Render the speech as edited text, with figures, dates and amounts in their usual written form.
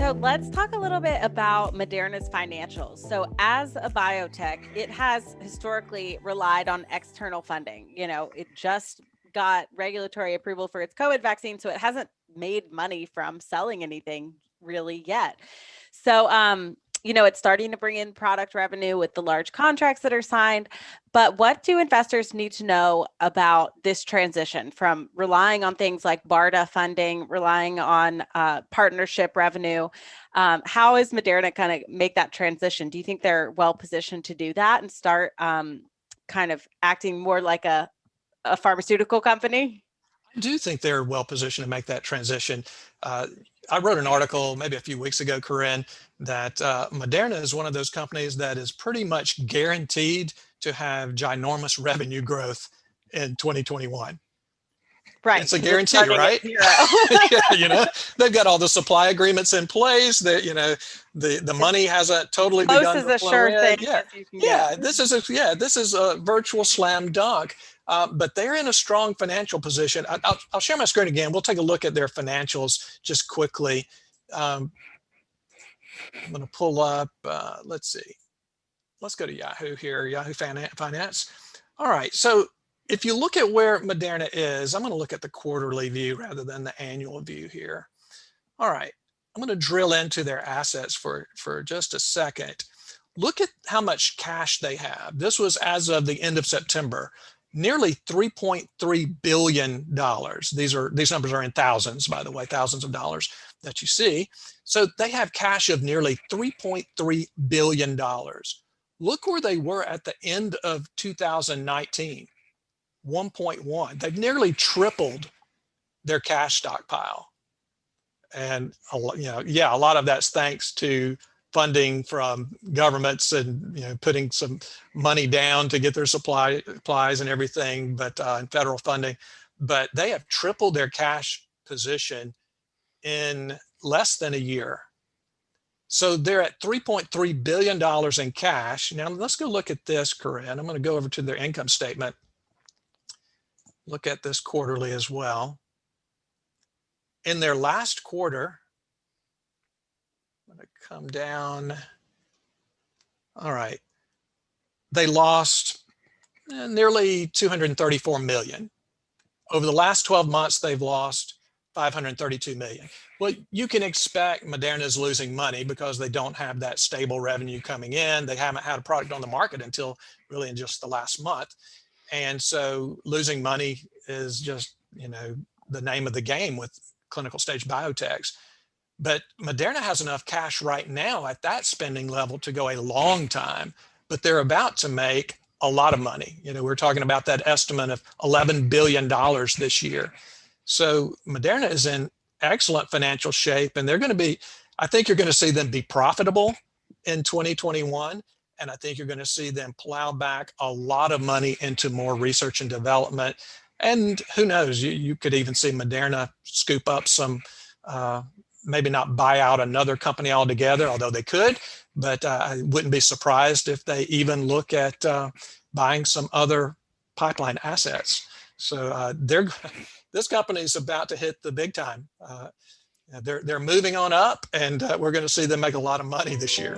So let's talk a little bit about Moderna's financials. So as a biotech, it has historically relied on external funding. It just got regulatory approval for its COVID vaccine, so it hasn't made money from selling anything really yet. So, it's starting to bring in product revenue with the large contracts that are signed. But what do investors need to know about this transition from relying on things like BARDA funding, relying on partnership revenue? How is Moderna kind of make that transition? Do you think they're well positioned to do that and start kind of acting more like a pharmaceutical company? I do think they're well positioned to make that transition. I wrote an article maybe a few weeks ago, Corinne, that Moderna is one of those companies that is pretty much guaranteed to have ginormous revenue growth in 2021. Right, It's a because it's guarantee, starting at right? zero. Yeah, they've got all the supply agreements in place. That the money hasn't totally Close begun as to a flow sure in. thing Yeah, as you can get. yeah. This is a virtual slam dunk. But they're in a strong financial position. I'll share my screen again. We'll take a look at their financials just quickly. I'm going to pull up. Let's see. Let's go to Yahoo here. Yahoo Finance. All right. So if you look at where Moderna is, I'm going to look at the quarterly view rather than the annual view here. All right. I'm going to drill into their assets for just a second. Look at how much cash they have. This was as of the end of September, nearly $3.3 billion. These numbers are in thousands, by the way, thousands of dollars that you see. So they have cash of nearly $3.3 billion. Look where they were at the end of 2019, 1.1. They've nearly tripled their cash stockpile. And a lot of that's thanks to funding from governments and putting some money down to get their supplies and everything, but and federal funding. But they have tripled their cash position in less than a year. So they're at $3.3 billion in cash. Now let's go look at this, Corinne. I'm going to go over to their income statement. Look at this quarterly as well. In their last quarter, I'm going to come down. All right. They lost nearly 234 million. Over the last 12 months, they've lost 532 million. Well, you can expect Moderna is losing money because they don't have that stable revenue coming in. They haven't had a product on the market until really in just the last month. And so losing money is just, the name of the game with clinical stage biotechs. But Moderna has enough cash right now at that spending level to go a long time, but they're about to make a lot of money. We're talking about that estimate of $11 billion this year. So Moderna is in excellent financial shape, and I think you're going to see them be profitable in 2021. And I think you're going to see them plow back a lot of money into more research and development. And who knows, you could even see Moderna scoop up some, maybe not buy out another company altogether, although they could, but I wouldn't be surprised if they even look at buying some other pipeline assets. So this company is about to hit the big time. They're moving on up, and we're going to see them make a lot of money this year.